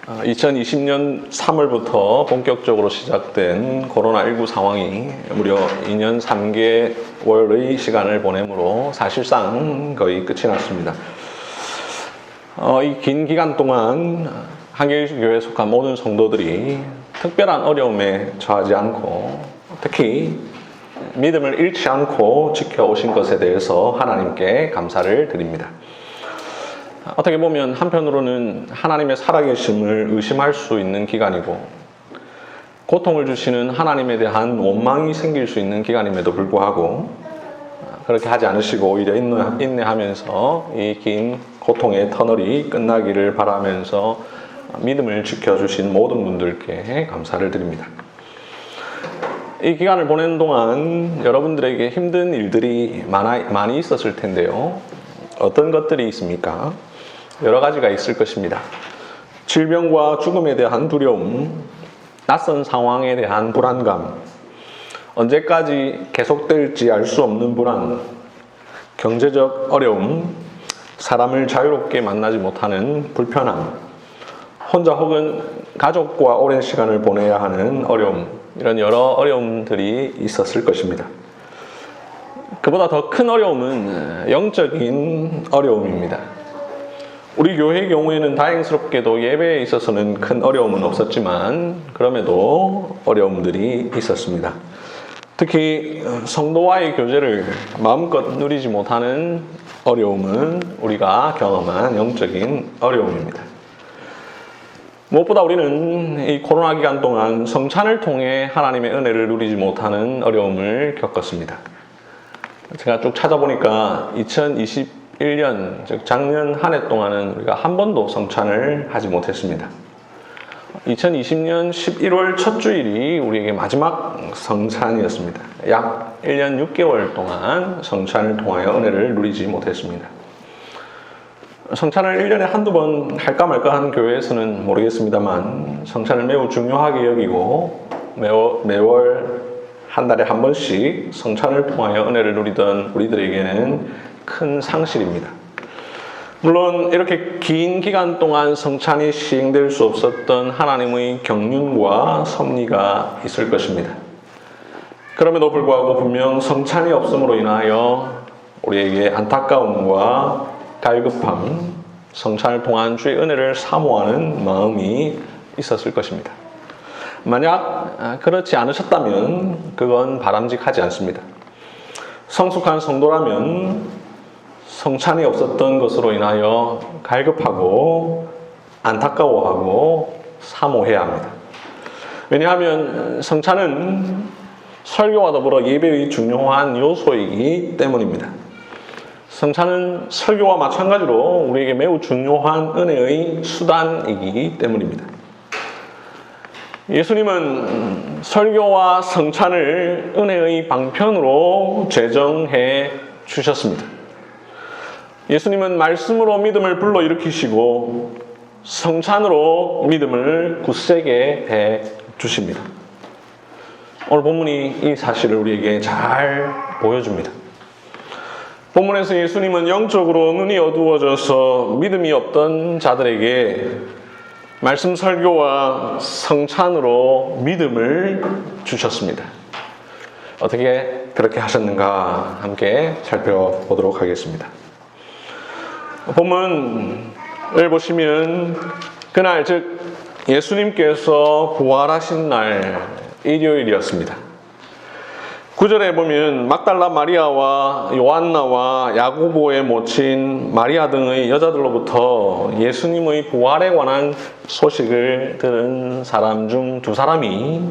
2020년 3월부터 본격적으로 시작된 코로나19 상황이 무려 2년 3개월의 시간을 보내므로 사실상 거의 끝이 났습니다. 이 긴 기간 동안 한길교회에 속한 모든 성도들이 특별한 어려움에 처하지 않고 특히 믿음을 잃지 않고 지켜오신 것에 대해서 하나님께 감사를 드립니다. 어떻게 보면 한편으로는 하나님의 살아계심을 의심할 수 있는 기간이고 고통을 주시는 하나님에 대한 원망이 생길 수 있는 기간임에도 불구하고 그렇게 하지 않으시고 오히려 인내하면서 이 긴 고통의 터널이 끝나기를 바라면서 믿음을 지켜주신 모든 분들께 감사를 드립니다. 이 기간을 보내는 동안 여러분들에게 힘든 일들이 많이 있었을 텐데요. 어떤 것들이 있습니까? 여러 가지가 있을 것입니다. 질병과 죽음에 대한 두려움, 낯선 상황에 대한 불안감, 언제까지 계속될지 알 수 없는 불안, 경제적 어려움, 사람을 자유롭게 만나지 못하는 불편함, 혼자 혹은 가족과 오랜 시간을 보내야 하는 어려움, 이런 여러 어려움들이 있었을 것입니다. 그보다 더 큰 어려움은 영적인 어려움입니다. 우리 교회의 경우에는 다행스럽게도 예배에 있어서는 큰 어려움은 없었지만 그럼에도 어려움들이 있었습니다. 특히 성도와의 교제를 마음껏 누리지 못하는 어려움은 우리가 경험한 영적인 어려움입니다. 무엇보다 우리는 이 코로나 기간 동안 성찬을 통해 하나님의 은혜를 누리지 못하는 어려움을 겪었습니다. 제가 쭉 찾아보니까 2021년, 즉 작년 한 해 동안은 우리가 한 번도 성찬을 하지 못했습니다. 2020년 11월 첫 주일이 우리에게 마지막 성찬이었습니다. 약 1년 6개월 동안 성찬을 통하여 은혜를 누리지 못했습니다. 성찬을 1년에 한두 번 할까 말까 한 교회에서는 모르겠습니다만 성찬을 매우 중요하게 여기고 매월 한 달에 한 번씩 성찬을 통하여 은혜를 누리던 우리들에게는 큰 상실입니다. 물론 이렇게 긴 기간 동안 성찬이 시행될 수 없었던 하나님의 경륜과 섭리가 있을 것입니다. 그럼에도 불구하고 분명 성찬이 없음으로 인하여 우리에게 안타까움과 갈급함, 성찬을 통한 주의 은혜를 사모하는 마음이 있었을 것입니다. 만약 그렇지 않으셨다면 그건 바람직하지 않습니다. 성숙한 성도라면 성찬이 없었던 것으로 인하여 갈급하고 안타까워하고 사모해야 합니다. 왜냐하면 성찬은 설교와 더불어 예배의 중요한 요소이기 때문입니다. 성찬은 설교와 마찬가지로 우리에게 매우 중요한 은혜의 수단이기 때문입니다. 예수님은 설교와 성찬을 은혜의 방편으로 제정해 주셨습니다. 예수님은 말씀으로 믿음을 불러일으키시고 성찬으로 믿음을 굳세게 해 주십니다. 오늘 본문이 이 사실을 우리에게 잘 보여줍니다. 본문에서 예수님은 영적으로 눈이 어두워져서 믿음이 없던 자들에게 말씀 설교와 성찬으로 믿음을 주셨습니다. 어떻게 그렇게 하셨는가 함께 살펴보도록 하겠습니다. 본문을 보시면 그날 즉 예수님께서 부활하신 날 일요일이었습니다. 9절에 보면 막달라 마리아와 요한나와 야고보의 모친 마리아 등의 여자들로부터 예수님의 부활에 관한 소식을 들은 사람 중 두 사람이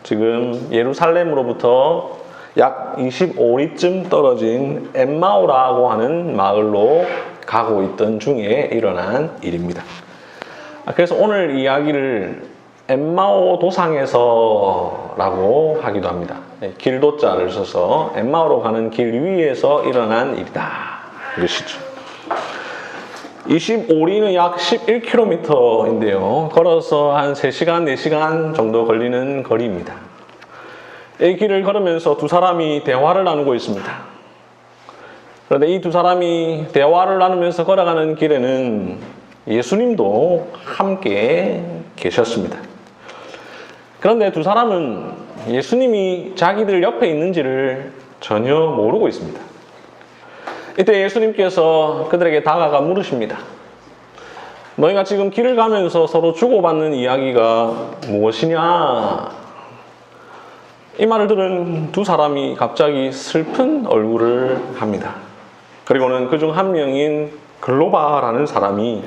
지금 예루살렘으로부터 약 25리쯤 떨어진 엠마오라고 하는 마을로 가고 있던 중에 일어난 일입니다. 그래서 오늘 이야기를 엠마오 도상에서라고 하기도 합니다. 길도자를 써서 엠마오로 가는 길 위에서 일어난 일이다. 이것이죠. 25리는 약 11km인데요. 걸어서 한 3시간, 4시간 정도 걸리는 거리입니다. 이 길을 걸으면서 두 사람이 대화를 나누고 있습니다. 그런데 이 두 사람이 대화를 나누면서 걸어가는 길에는 예수님도 함께 계셨습니다. 그런데 두 사람은 예수님이 자기들 옆에 있는지를 전혀 모르고 있습니다. 이때 예수님께서 그들에게 다가가 물으십니다. 너희가 지금 길을 가면서 서로 주고받는 이야기가 무엇이냐? 이 말을 들은 두 사람이 갑자기 슬픈 얼굴을 합니다. 그리고는 그중 한 명인 글로바라는 사람이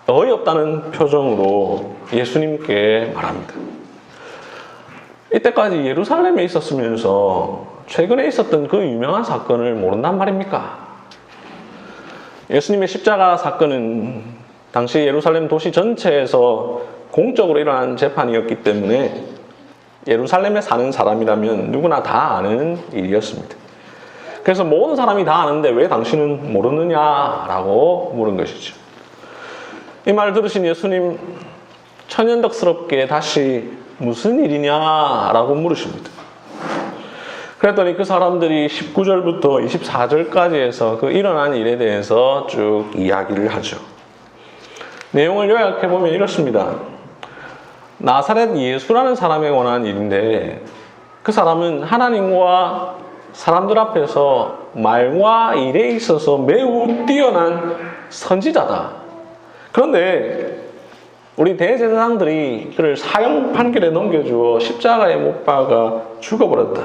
어이없다는 표정으로 예수님께 말합니다. 이때까지 예루살렘에 있었으면서 최근에 있었던 그 유명한 사건을 모른단 말입니까? 예수님의 십자가 사건은 당시 예루살렘 도시 전체에서 공적으로 일어난 재판이었기 때문에 예루살렘에 사는 사람이라면 누구나 다 아는 일이었습니다. 그래서 모든 사람이 다 아는데 왜 당신은 모르느냐라고 물은 것이죠. 이 말을 들으신 예수님 천연덕스럽게 다시 무슨 일이냐라고 물으십니다. 그랬더니 그 사람들이 19절부터 24절까지 해서 그 일어난 일에 대해서 쭉 이야기를 하죠. 내용을 요약해보면 이렇습니다. 나사렛 예수라는 사람에 관한 일인데 그 사람은 하나님과 사람들 앞에서 말과 일에 있어서 매우 뛰어난 선지자다. 그런데 우리 대제사장들이 그를 사형 판결에 넘겨주어 십자가에 못 박아 죽어버렸다.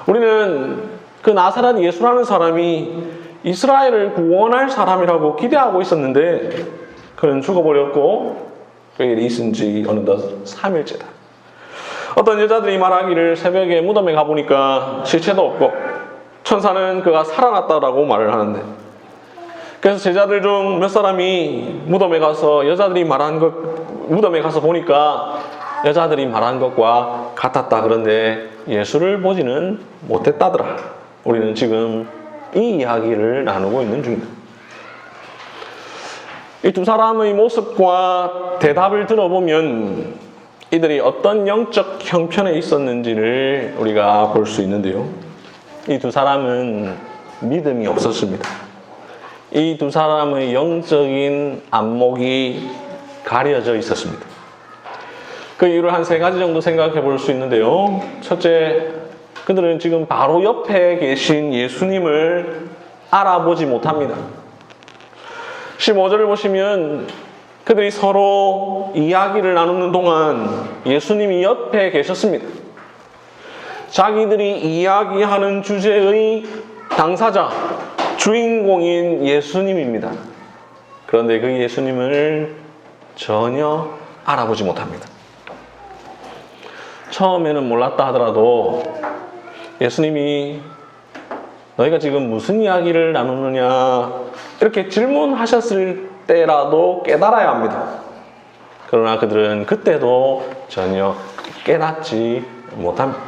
우리는 그 나사렛 예수라는 사람이 이스라엘을 구원할 사람이라고 기대하고 있었는데 그는 죽어버렸고 그 일이 있은 지 어느덧 3일째다. 어떤 여자들이 말하기를 새벽에 무덤에 가보니까 시체도 없고 천사는 그가 살아났다라고 말을 하는데, 그래서 제자들 중 몇 사람이 무덤에 가서 무덤에 가서 보니까 여자들이 말한 것과 같았다. 그런데 예수를 보지는 못했다더라. 우리는 지금 이 이야기를 나누고 있는 중입니다. 이 두 사람의 모습과 대답을 들어보면 이들이 어떤 영적 형편에 있었는지를 우리가 볼 수 있는데요. 이 두 사람은 믿음이 없었습니다. 이 두 사람의 영적인 안목이 가려져 있었습니다. 그 이유를 한 3가지 정도 생각해 볼 수 있는데요. 첫째, 그들은 지금 바로 옆에 계신 예수님을 알아보지 못합니다. 15절을 보시면 그들이 서로 이야기를 나누는 동안 예수님이 옆에 계셨습니다. 자기들이 이야기하는 주제의 당사자, 주인공인 예수님입니다. 그런데 그 예수님을 전혀 알아보지 못합니다. 처음에는 몰랐다 하더라도 예수님이 너희가 지금 무슨 이야기를 나누느냐 이렇게 질문하셨을 때라도 깨달아야 합니다. 그러나 그들은 그때도 전혀 깨닫지 못합니다.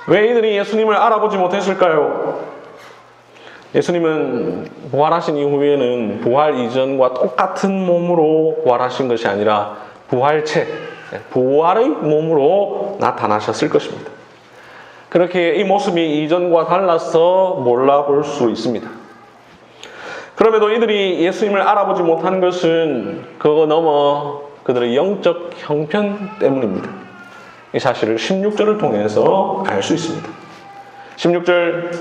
왜 이들이 예수님을 알아보지 못했을까요? 예수님은 부활하신 이후에는 부활 이전과 똑같은 몸으로 부활하신 것이 아니라 부활체, 부활의 몸으로 나타나셨을 것입니다. 그렇게 이 모습이 이전과 달라서 몰라볼 수 있습니다. 그럼에도 이들이 예수님을 알아보지 못한 것은 그거 넘어 그들의 영적 형편 때문입니다. 이 사실을 16절을 통해서 알 수 있습니다. 16절,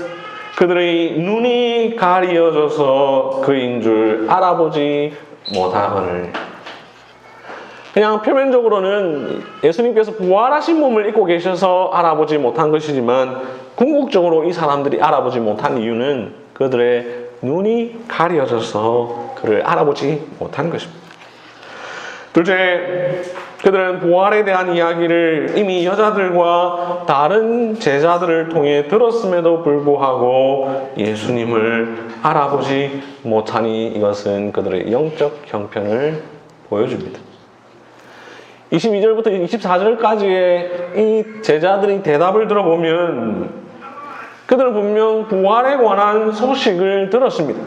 그들의 눈이 가리어져서 그인 줄 알아보지 못하거늘. 그냥 표면적으로는 예수님께서 부활하신 몸을 입고 계셔서 알아보지 못한 것이지만 궁극적으로 이 사람들이 알아보지 못한 이유는 그들의 눈이 가려져서 그를 알아보지 못한 것입니다. 둘째, 그들은 부활에 대한 이야기를 이미 여자들과 다른 제자들을 통해 들었음에도 불구하고 예수님을 알아보지 못하니 이것은 그들의 영적 형편을 보여줍니다. 22절부터 24절까지의 이 제자들의 대답을 들어보면 그들은 분명 부활에 관한 소식을 들었습니다.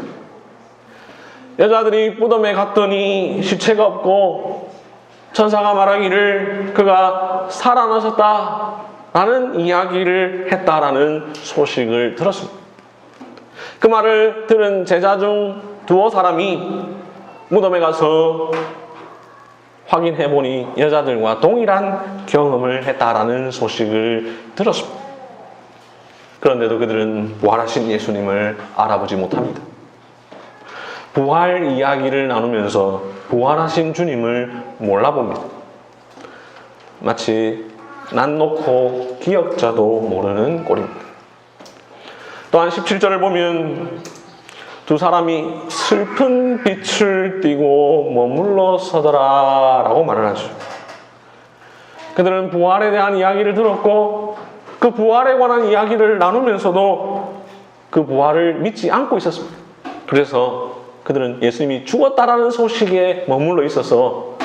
여자들이 무덤에 갔더니 시체가 없고 천사가 말하기를 그가 살아나셨다라는 이야기를 했다라는 소식을 들었습니다. 그 말을 들은 제자 중 두어 사람이 무덤에 가서 확인해 보니 여자들과 동일한 경험을 했다라는 소식을 들었습니다. 그런데도 그들은 부활하신 예수님을 알아보지 못합니다. 부활 이야기를 나누면서 부활하신 주님을 몰라봅니다. 마치 난 놓고 기억자도 모르는 꼴입니다. 또한 17절을 보면 두 사람이 슬픈 빛을 띠고 머물러 서더라 라고 말을 하죠. 그들은 부활에 대한 이야기를 들었고 그 부활에 관한 이야기를 나누면서도 그 부활을 믿지 않고 있었습니다. 그래서 그들은 예수님이 죽었다라는 소식에 머물러 있어서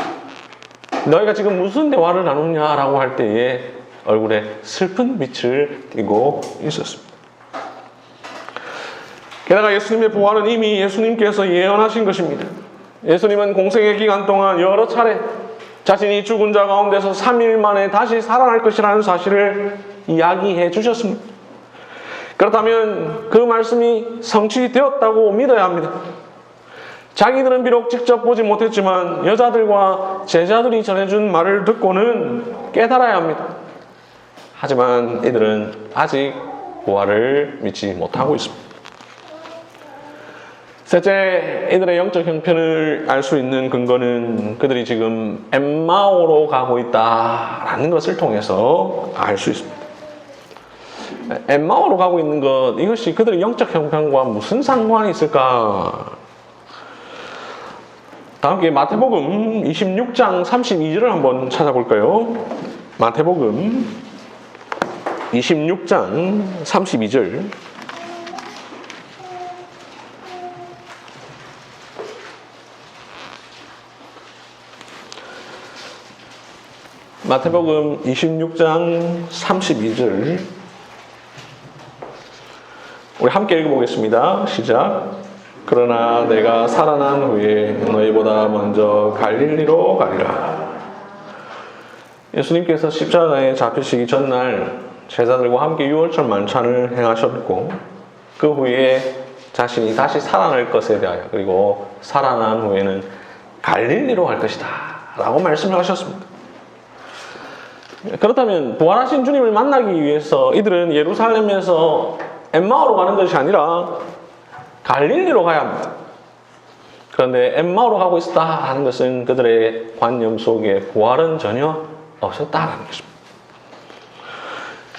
너희가 지금 무슨 대화를 나누냐라고 할 때에 얼굴에 슬픈 빛을 띠고 있었습니다. 게다가 예수님의 부활은 이미 예수님께서 예언하신 것입니다. 예수님은 공생의 기간 동안 여러 차례 자신이 죽은 자 가운데서 3일 만에 다시 살아날 것이라는 사실을 이야기해 주셨습니다. 그렇다면 그 말씀이 성취되었다고 믿어야 합니다. 자기들은 비록 직접 보지 못했지만 여자들과 제자들이 전해준 말을 듣고는 깨달아야 합니다. 하지만 이들은 아직 부활을 믿지 못하고 있습니다. 셋째, 이들의 영적 형편을 알 수 있는 근거는 그들이 지금 엠마오로 가고 있다라는 것을 통해서 알 수 있습니다. 엠마오로 가고 있는 것, 이것이 그들의 영적 형편과 무슨 상관이 있을까? 다음 게 마태복음 26장 32절을 한번 찾아볼까요? 마태복음 26장 32절. 마태복음 26장 32절. 우리 함께 읽어보겠습니다. 시작. 그러나 내가 살아난 후에 너희보다 먼저 갈릴리로 가리라. 예수님께서 십자가에 잡히시기 전날 제자들과 함께 유월절 만찬을 행하셨고 그 후에 자신이 다시 살아날 것에 대하여 그리고 살아난 후에는 갈릴리로 갈 것이다 라고 말씀을 하셨습니다. 그렇다면 부활하신 주님을 만나기 위해서 이들은 예루살렘에서 엠마오로 가는 것이 아니라 갈릴리로 가야 합니다. 그런데 엠마오로 가고 있다 하는 것은 그들의 관념 속에 부활은 전혀 없었다라는 것입니다.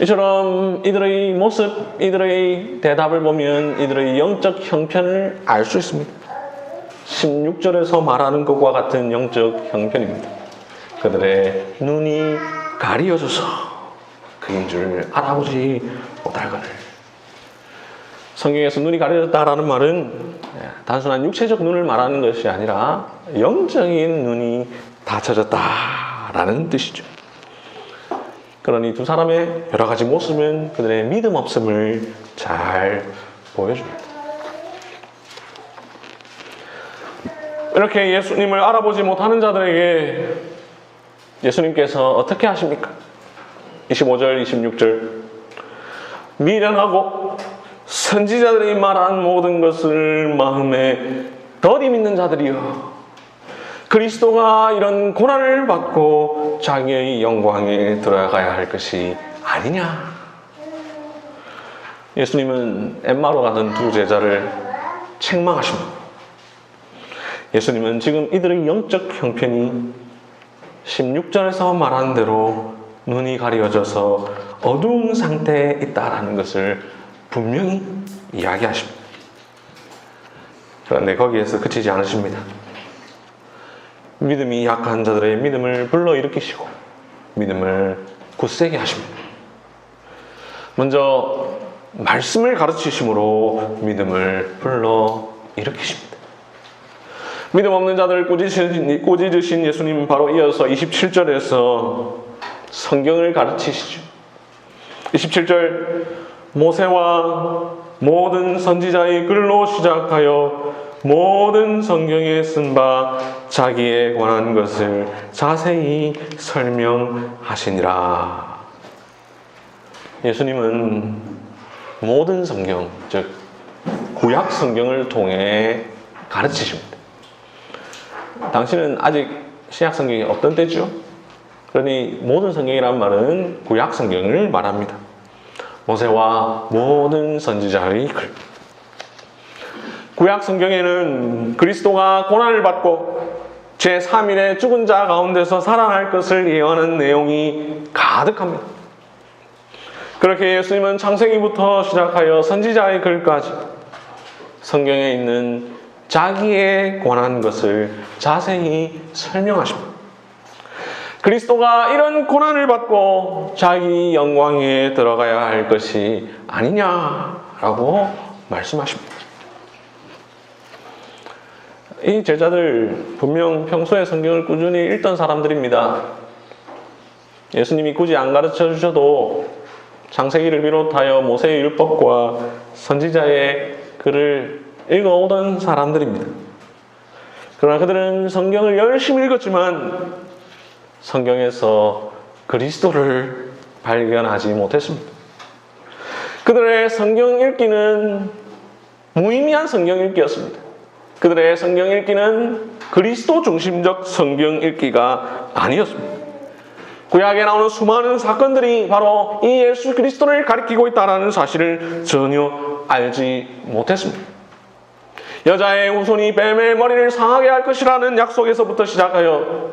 이처럼 이들의 모습, 이들의 대답을 보면 이들의 영적 형편을 알 수 있습니다. 16절에서 말하는 것과 같은 영적 형편입니다. 그들의 눈이 가리어져서 그인 줄 알아보지 못할 거를. 성경에서 눈이 가려졌다라는 말은 단순한 육체적 눈을 말하는 것이 아니라 영적인 눈이 닫혀졌다라는 뜻이죠. 그러니 두 사람의 여러 가지 모습은 그들의 믿음 없음을 잘 보여줍니다. 이렇게 예수님을 알아보지 못하는 자들에게 예수님께서 어떻게 하십니까? 25절, 26절. 미련하고 선지자들이 말한 모든 것을 마음에 더디 믿는 자들이여, 그리스도가 이런 고난을 받고 자기의 영광에 들어가야 할 것이 아니냐. 예수님은 엠마로 가던 두 제자를 책망하십니다. 예수님은 지금 이들의 영적 형편이 16절에서 말한 대로 눈이 가려져서 어두운 상태에 있다라는 것을 분명히 이야기하십니다. 그런데 거기에서 그치지 않으십니다. 믿음이 약한 자들의 믿음을 불러일으키시고 믿음을 굳세게 하십니다. 먼저 말씀을 가르치심으로 믿음을 불러일으키십니다. 믿음 없는 자들을 꾸짖으신 예수님은 바로 이어서 27절에서 성경을 가르치시죠. 27절, 모세와 모든 선지자의 글로 시작하여 모든 성경에 쓴 바 자기에 관한 것을 자세히 설명하시니라. 예수님은 모든 성경, 즉 구약 성경을 통해 가르치십니다. 당신은 아직 신약 성경이 없던 때죠? 그러니 모든 성경이란 말은 구약 성경을 말합니다. 모세와 모든 선지자의 글. 구약 성경에는 그리스도가 고난을 받고 제3일에 죽은 자 가운데서 살아날 것을 예언하는 내용이 가득합니다. 그렇게 예수님은 창세기부터 시작하여 선지자의 글까지 성경에 있는 자기에 관한 것을 자세히 설명하십니다. 그리스도가 이런 고난을 받고 자기 영광에 들어가야 할 것이 아니냐라고 말씀하십니다. 이 제자들 분명 평소에 성경을 꾸준히 읽던 사람들입니다. 예수님이 굳이 안 가르쳐 주셔도 창세기를 비롯하여 모세의 율법과 선지자의 글을 읽어오던 사람들입니다. 그러나 그들은 성경을 열심히 읽었지만 성경에서 그리스도를 발견하지 못했습니다. 그들의 성경 읽기는 무의미한 성경 읽기였습니다. 그들의 성경 읽기는 그리스도 중심적 성경 읽기가 아니었습니다. 구약에 나오는 수많은 사건들이 바로 이 예수 그리스도를 가리키고 있다는 사실을 전혀 알지 못했습니다. 여자의 후손이 뱀의 머리를 상하게 할 것이라는 약속에서부터 시작하여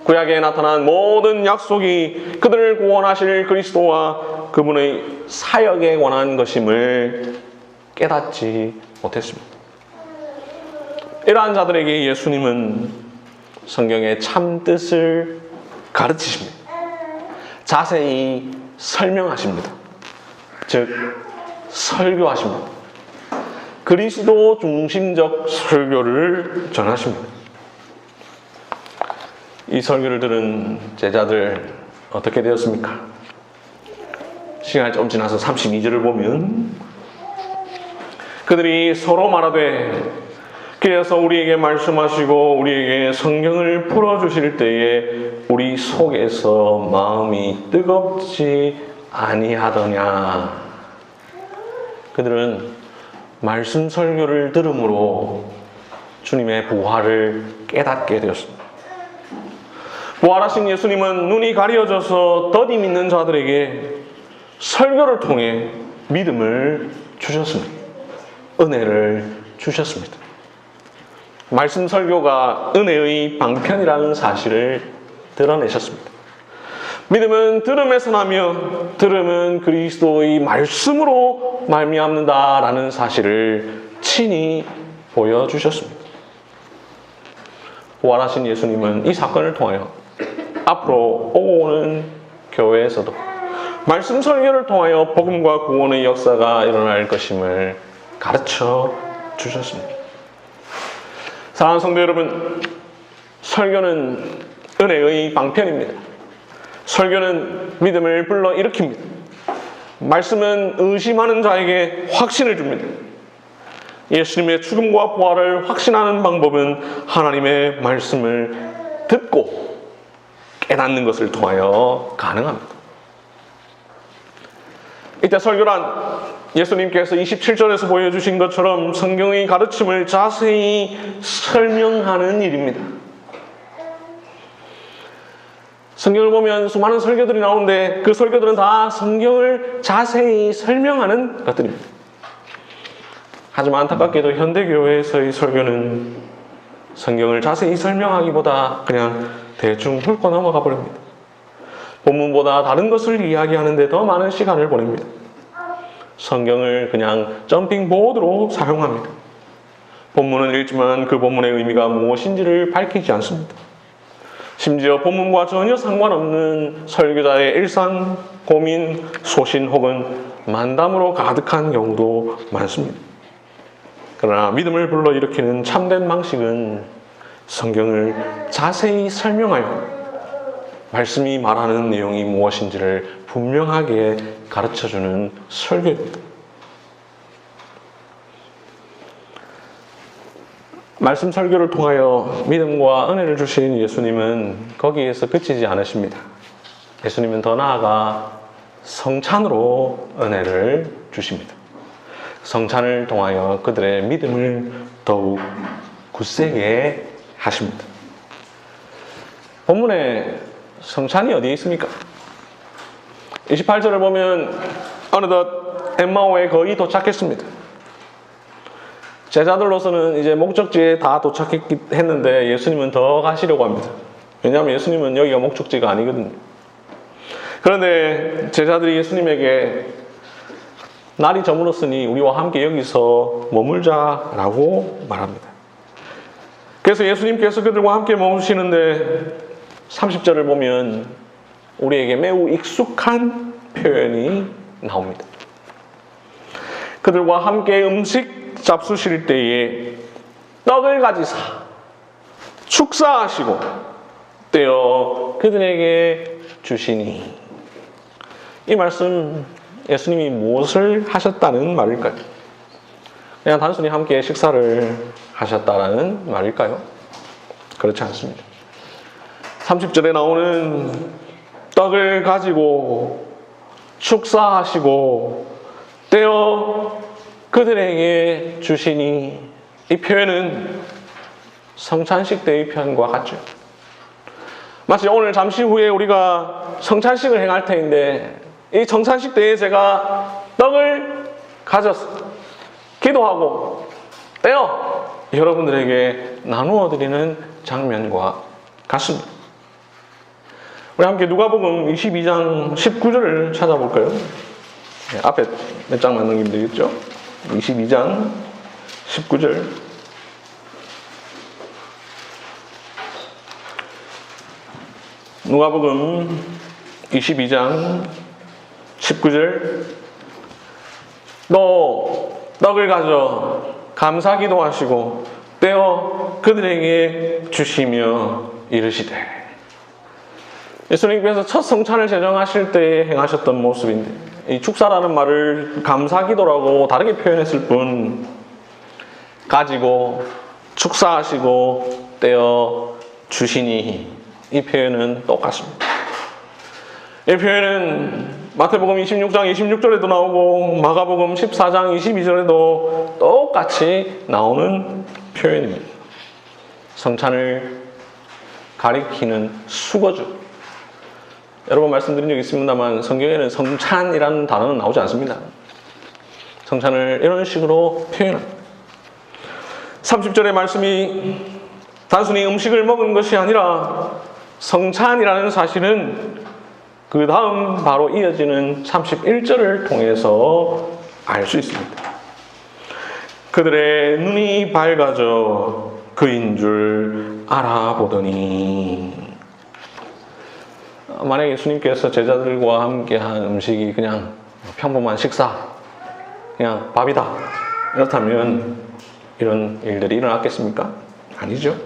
구약에 나타난 모든 약속이 그들을 구원하실 그리스도와 그분의 사역에 관한 것임을 깨닫지 못했습니다. 이러한 자들에게 예수님은 성경의 참 뜻을 가르치십니다. 자세히 설명하십니다. 즉, 설교하십니다. 그리스도 중심적 설교를 전하십니다. 이 설교를 들은 제자들 어떻게 되었습니까? 시간이 좀 지나서 32절을 보면 그들이 서로 말하되 그래서 우리에게 말씀하시고 우리에게 성경을 풀어주실 때에 우리 속에서 마음이 뜨겁지 아니하더냐. 그들은 말씀 설교를 들음으로 주님의 부활을 깨닫게 되었습니다. 부활하신 예수님은 눈이 가려져서 더디 믿는 자들에게 설교를 통해 믿음을 주셨습니다. 은혜를 주셨습니다. 말씀 설교가 은혜의 방편이라는 사실을 드러내셨습니다. 믿음은 들음에서 나며 들음은 그리스도의 말씀으로 말미암는다라는 사실을 친히 보여주셨습니다. 부활하신 예수님은 이 사건을 통하여 앞으로 오고 오는 교회에서도 말씀 설교를 통하여 복음과 구원의 역사가 일어날 것임을 가르쳐 주셨습니다. 사랑하는 성도 여러분, 설교는 은혜의 방편입니다. 설교는 믿음을 불러일으킵니다. 말씀은 의심하는 자에게 확신을 줍니다. 예수님의 죽음과 부활을 확신하는 방법은 하나님의 말씀을 듣고 깨닫는 것을 통하여 가능합니다. 이때 설교란 예수님께서 27절에서 보여주신 것처럼 성경의 가르침을 자세히 설명하는 일입니다. 성경을 보면 수많은 설교들이 나오는데 그 설교들은 다 성경을 자세히 설명하는 것들입니다. 하지만 안타깝게도 현대교회에서의 설교는 성경을 자세히 설명하기보다 그냥 대충 훑고 넘어가 버립니다. 본문보다 다른 것을 이야기하는 데 더 많은 시간을 보냅니다. 성경을 그냥 점핑보드로 사용합니다. 본문은 읽지만 그 본문의 의미가 무엇인지를 밝히지 않습니다. 심지어 본문과 전혀 상관없는 설교자의 일상, 고민, 소신 혹은 만담으로 가득한 경우도 많습니다. 그러나 믿음을 불러일으키는 참된 방식은 성경을 자세히 설명하여 말씀이 말하는 내용이 무엇인지를 분명하게 가르쳐주는 설교입니다. 말씀 설교를 통하여 믿음과 은혜를 주신 예수님은 거기에서 그치지 않으십니다. 예수님은 더 나아가 성찬으로 은혜를 주십니다. 성찬을 통하여 그들의 믿음을 더욱 굳세게 하십니다. 본문에 성찬이 어디에 있습니까? 28절을 보면 어느덧 엠마오에 거의 도착했습니다. 제자들로서는 이제 목적지에 다 도착했는데 예수님은 더 가시려고 합니다. 왜냐하면 예수님은 여기가 목적지가 아니거든요. 그런데 제자들이 예수님에게 날이 저물었으니 우리와 함께 여기서 머물자라고 말합니다. 그래서 예수님께서 그들과 함께 머무시는데 30절을 보면 우리에게 매우 익숙한 표현이 나옵니다. 그들과 함께 음식 잡수실 때에 떡을 가지사 축사하시고 떼어 그들에게 주시니, 이 말씀 예수님이 무엇을 하셨다는 말일까요? 그냥 단순히 함께 식사를 하셨다라는 말일까요? 그렇지 않습니다. 30절에 나오는 떡을 가지고 축사하시고 떼어 그들에게 주시니, 이 표현은 성찬식 때의 표현과 같죠. 마치 오늘 잠시 후에 우리가 성찬식을 행할 터인데, 이 성찬식 때에 제가 떡을 가져서 기도하고 떼어 여러분들에게 나누어 드리는 장면과 같습니다. 우리 함께 누가복음 22장 19절을 찾아볼까요? 네, 앞에 몇 장만 넘기면 되겠죠? 22장 19절. 누가복음 22장 19절. 또 떡을 가져 감사기도 하시고 떼어 그들에게 주시며 이르시되, 예수님께서 첫 성찬을 제정하실 때 행하셨던 모습인데, 이 축사라는 말을 감사기도라고 다르게 표현했을 뿐 가지고 축사하시고 떼어 주시니, 이 표현은 똑같습니다. 이 표현은 마태복음 26장 26절에도 나오고 마가복음 14장 22절에도 똑같이 나오는 표현입니다. 성찬을 가리키는 수거죠. 여러 번 말씀드린 적이 있습니다만 성경에는 성찬이라는 단어는 나오지 않습니다. 성찬을 이런 식으로 표현합니다. 30절의 말씀이 단순히 음식을 먹은 것이 아니라 성찬이라는 사실은 그 다음 바로 이어지는 31절을 통해서 알 수 있습니다. 그들의 눈이 밝아져 그인 줄 알아보더니, 만약에 예수님께서 제자들과 함께한 음식이 그냥 평범한 식사, 그냥 밥이다, 이렇다면 이런 일들이 일어났겠습니까? 아니죠.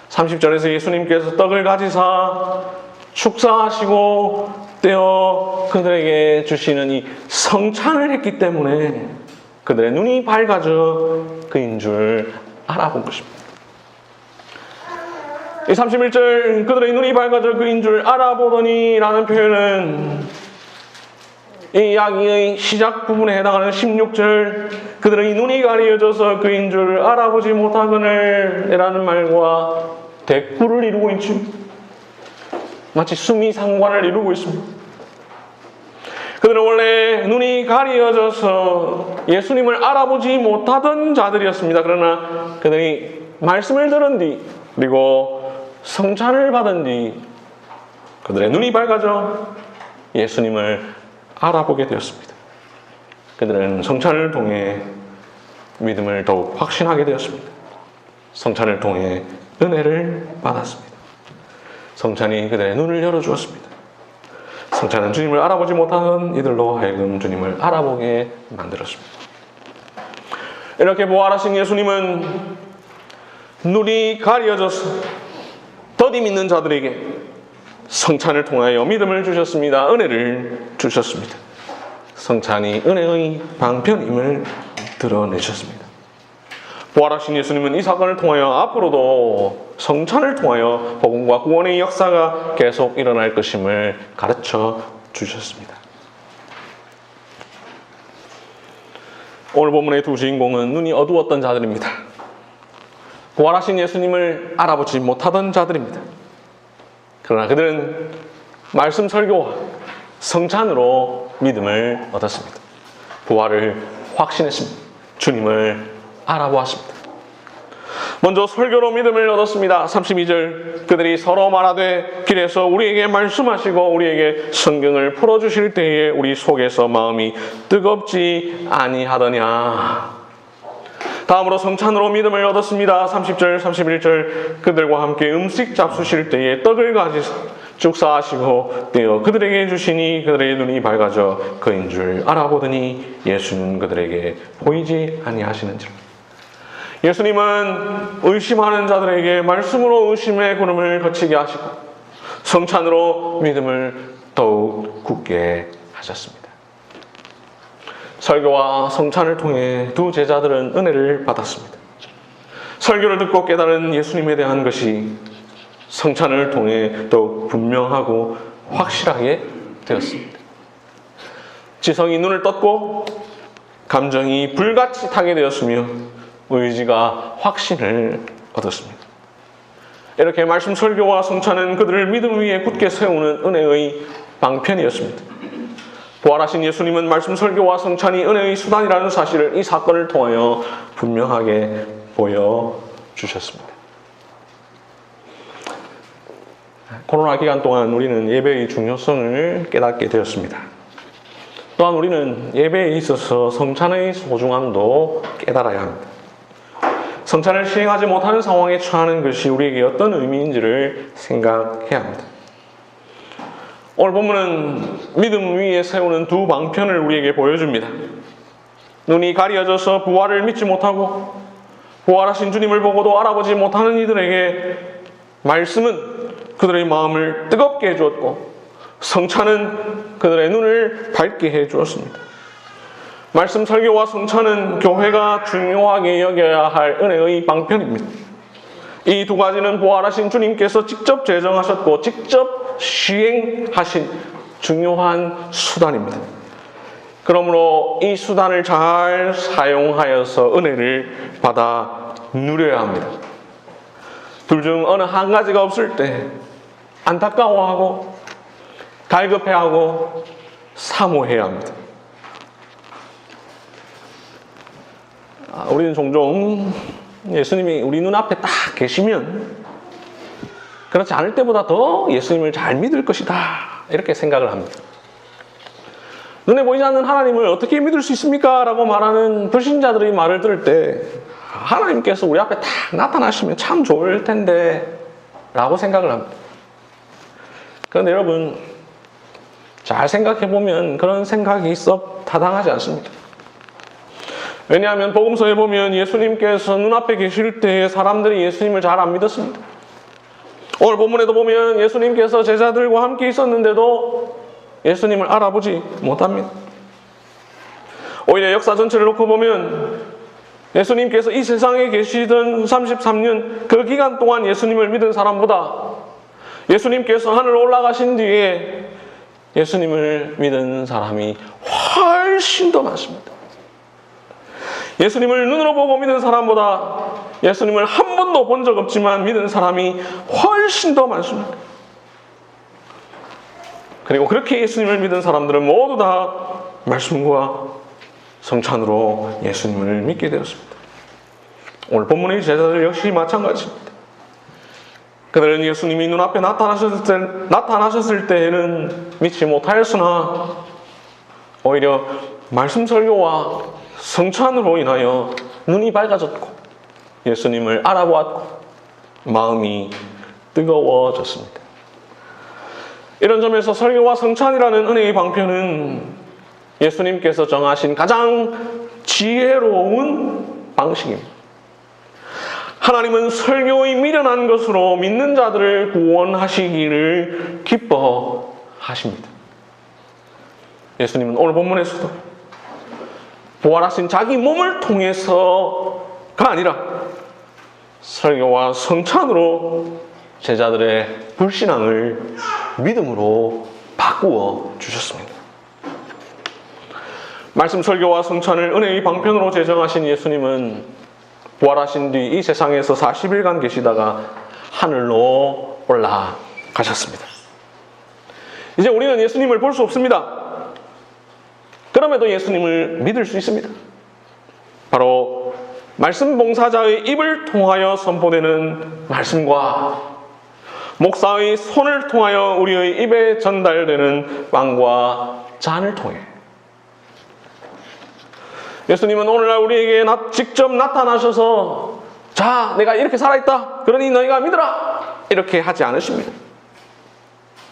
30절에서 예수님께서 떡을 가지사 축사하시고 떼어 그들에게 주시는 이 성찬을 했기 때문에 그들의 눈이 밝아져 그인 줄 알아본 것입니다. 이 31절 그들의 눈이 밝아져 그인 줄 알아보더니 라는 표현은 이 이야기의 시작 부분에 해당하는 16절 그들의 눈이 가리어져서 그인 줄 알아보지 못하거늘 라는 말과 대꾸를 이루고 있죠. 마치 수미상관을 이루고 있습니다. 그들은 원래 눈이 가리어져서 예수님을 알아보지 못하던 자들이었습니다. 그러나 그들이 말씀을 들은 뒤 그리고 성찬을 받은 뒤 그들의 눈이 밝아져 예수님을 알아보게 되었습니다. 그들은 성찬을 통해 믿음을 더욱 확신하게 되었습니다. 성찬을 통해 은혜를 받았습니다. 성찬이 그들의 눈을 열어주었습니다. 성찬은 주님을 알아보지 못하는 이들로 하여금 주님을 알아보게 만들었습니다. 이렇게 부활하신 예수님은 눈이 가려져서 더디 믿는 자들에게 성찬을 통하여 믿음을 주셨습니다. 은혜를 주셨습니다. 성찬이 은혜의 방편임을 드러내셨습니다. 부활하신 예수님은 이 사건을 통하여 앞으로도 성찬을 통하여 복음과 구원의 역사가 계속 일어날 것임을 가르쳐 주셨습니다. 오늘 본문의 두 주인공은 눈이 어두웠던 자들입니다. 부활하신 예수님을 알아보지 못하던 자들입니다. 그러나 그들은 말씀 설교와 성찬으로 믿음을 얻었습니다. 부활을 확신했습니다. 주님을 알아보았습니다. 먼저 설교로 믿음을 얻었습니다. 32절 그들이 서로 말하되 길에서 우리에게 말씀하시고 우리에게 성경을 풀어주실 때에 우리 속에서 마음이 뜨겁지 아니하더냐. 다음으로 성찬으로 믿음을 얻었습니다. 30절 31절 그들과 함께 음식 잡수실 때에 떡을 가지사 축사하시고 떼어 그들에게 주시니 그들의 눈이 밝아져 그인 줄 알아보더니 예수는 그들에게 보이지 아니하시는지라. 예수님은 의심하는 자들에게 말씀으로 의심의 구름을 거치게 하시고 성찬으로 믿음을 더욱 굳게 하셨습니다. 설교와 성찬을 통해 두 제자들은 은혜를 받았습니다. 설교를 듣고 깨달은 예수님에 대한 것이 성찬을 통해 더욱 분명하고 확실하게 되었습니다. 지성이 눈을 떴고 감정이 불같이 타게 되었으며 의지가 확신을 얻었습니다. 이렇게 말씀 설교와 성찬은 그들을 믿음 위에 굳게 세우는 은혜의 방편이었습니다. 부활하신 예수님은 말씀 설교와 성찬이 은혜의 수단이라는 사실을 이 사건을 통하여 분명하게 보여주셨습니다. 코로나 기간 동안 우리는 예배의 중요성을 깨닫게 되었습니다. 또한 우리는 예배에 있어서 성찬의 소중함도 깨달아야 합니다. 성찬을 시행하지 못하는 상황에 처하는 것이 우리에게 어떤 의미인지를 생각해야 합니다. 오늘 본문은 믿음 위에 세우는 두 방편을 우리에게 보여줍니다. 눈이 가려져서 부활을 믿지 못하고 부활하신 주님을 보고도 알아보지 못하는 이들에게 말씀은 그들의 마음을 뜨겁게 해주었고 성찬은 그들의 눈을 밝게 해주었습니다. 말씀 설교와 성찬은 교회가 중요하게 여겨야 할 은혜의 방편입니다. 이 두 가지는 부활하신 주님께서 직접 제정하셨고 직접 시행하신 중요한 수단입니다. 그러므로 이 수단을 잘 사용하여서 은혜를 받아 누려야 합니다. 둘 중 어느 한 가지가 없을 때 안타까워하고 갈급해하고 사모해야 합니다. 우리는 종종 예수님이 우리 눈앞에 딱 계시면 그렇지 않을 때보다 더 예수님을 잘 믿을 것이다 이렇게 생각을 합니다. 눈에 보이지 않는 하나님을 어떻게 믿을 수 있습니까? 라고 말하는 불신자들의 말을 들을 때 하나님께서 우리 앞에 딱 나타나시면 참 좋을 텐데 라고 생각을 합니다. 그런데 여러분 잘 생각해보면 그런 생각이 썩 타당하지 않습니다. 왜냐하면 복음서에 보면 예수님께서 눈앞에 계실 때 사람들이 예수님을 잘 안 믿었습니다. 오늘 본문에도 보면 예수님께서 제자들과 함께 있었는데도 예수님을 알아보지 못합니다. 오히려 역사 전체를 놓고 보면 예수님께서 이 세상에 계시던 33년 그 기간 동안 예수님을 믿은 사람보다 예수님께서 하늘로 올라가신 뒤에 예수님을 믿은 사람이 훨씬 더 많습니다. 예수님을 눈으로 보고 믿은 사람보다 예수님을 한 번도 본 적 없지만 믿은 사람이 훨씬 더 많습니다. 그리고 그렇게 예수님을 믿은 사람들은 모두 다 말씀과 성찬으로 예수님을 믿게 되었습니다. 오늘 본문의 제자들 역시 마찬가지입니다. 그들은 예수님이 눈앞에 나타나셨을 때에는 믿지 못하였으나 오히려 말씀 설교와 성찬으로 인하여 눈이 밝아졌고 예수님을 알아보았고 마음이 뜨거워졌습니다. 이런 점에서 설교와 성찬이라는 은혜의 방편은 예수님께서 정하신 가장 지혜로운 방식입니다. 하나님은 설교의 미련한 것으로 믿는 자들을 구원하시기를 기뻐하십니다. 예수님은 오늘 본문에서도 부활하신 자기 몸을 통해서가 아니라 설교와 성찬으로 제자들의 불신앙을 믿음으로 바꾸어 주셨습니다. 말씀 설교와 성찬을 은혜의 방편으로 제정하신 예수님은 부활하신 뒤 이 세상에서 40일간 계시다가 하늘로 올라가셨습니다. 이제 우리는 예수님을 볼 수 없습니다. 그럼에도 예수님을 믿을 수 있습니다. 바로 말씀 봉사자의 입을 통하여 선포되는 말씀과 목사의 손을 통하여 우리의 입에 전달되는 빵과 잔을 통해 예수님은 오늘날 우리에게 직접 나타나셔서 자, 내가 이렇게 살아있다. 그러니 너희가 믿으라. 이렇게 하지 않으십니다.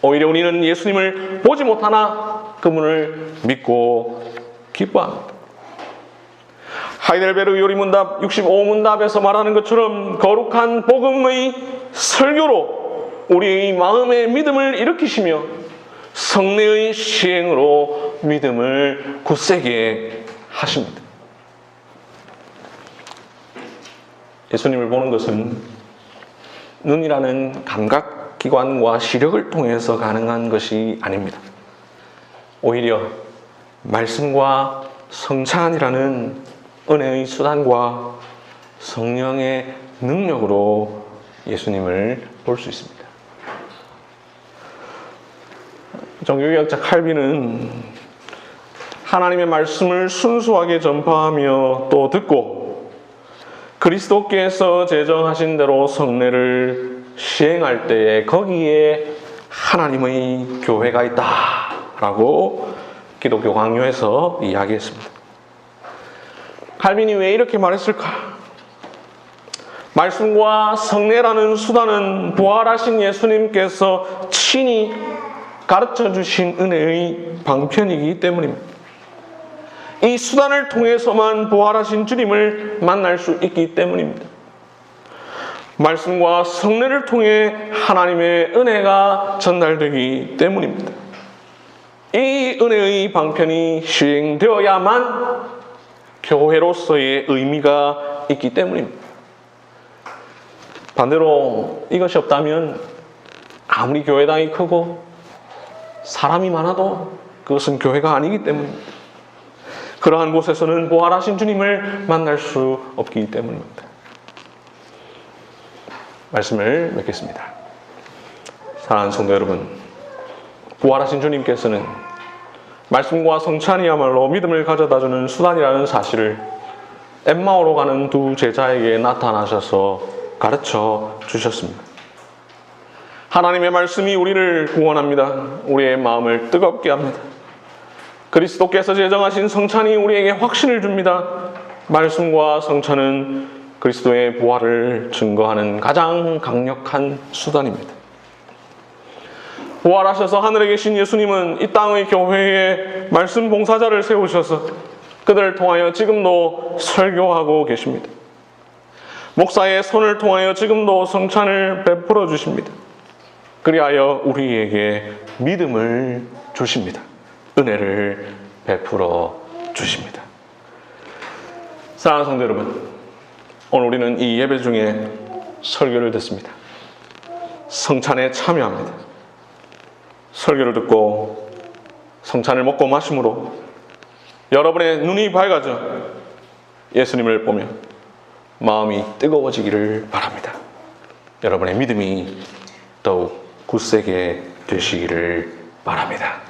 오히려 우리는 예수님을 보지 못하나 그분을 믿고 기뻐합니다. 하이델베르 요리문답 65문답에서 말하는 것처럼 거룩한 복음의 설교로 우리의 마음의 믿음을 일으키시며 성례의 시행으로 믿음을 굳세게 하십니다. 예수님을 보는 것은 눈이라는 감각기관과 시력을 통해서 가능한 것이 아닙니다. 오히려 말씀과 성찬이라는 은혜의 수단과 성령의 능력으로 예수님을 볼 수 있습니다. 종교개혁자 칼빈은 하나님의 말씀을 순수하게 전파하며 또 듣고 그리스도께서 제정하신 대로 성례를 시행할 때에 거기에 하나님의 교회가 있다라고 기독교 강요에서 이야기했습니다. 칼빈이 왜 이렇게 말했을까? 말씀과 성례라는 수단은 부활하신 예수님께서 친히 가르쳐 주신 은혜의 방편이기 때문입니다. 이 수단을 통해서만 부활하신 주님을 만날 수 있기 때문입니다. 말씀과 성례를 통해 하나님의 은혜가 전달되기 때문입니다. 이 은혜의 방편이 시행되어야만 교회로서의 의미가 있기 때문입니다. 반대로 이것이 없다면 아무리 교회당이 크고 사람이 많아도 그것은 교회가 아니기 때문입니다. 그러한 곳에서는 부활하신 주님을 만날 수 없기 때문입니다. 말씀을 맺겠습니다. 사랑하는 성도 여러분, 부활하신 주님께서는 말씀과 성찬이야말로 믿음을 가져다주는 수단이라는 사실을 엠마오로 가는 두 제자에게 나타나셔서 가르쳐 주셨습니다. 하나님의 말씀이 우리를 구원합니다. 우리의 마음을 뜨겁게 합니다. 그리스도께서 제정하신 성찬이 우리에게 확신을 줍니다. 말씀과 성찬은 그리스도의 부활을 증거하는 가장 강력한 수단입니다. 부활하셔서 하늘에 계신 예수님은 이 땅의 교회에 말씀 봉사자를 세우셔서 그들을 통하여 지금도 설교하고 계십니다. 목사의 손을 통하여 지금도 성찬을 베풀어 주십니다. 그리하여 우리에게 믿음을 주십니다. 은혜를 베풀어 주십니다. 사랑하는 성도 여러분, 오늘 우리는 이 예배 중에 설교를 듣습니다. 성찬에 참여합니다. 설교를 듣고 성찬을 먹고 마심으로 여러분의 눈이 밝아져 예수님을 보며 마음이 뜨거워지기를 바랍니다. 여러분의 믿음이 더욱 굳세게 되시기를 바랍니다.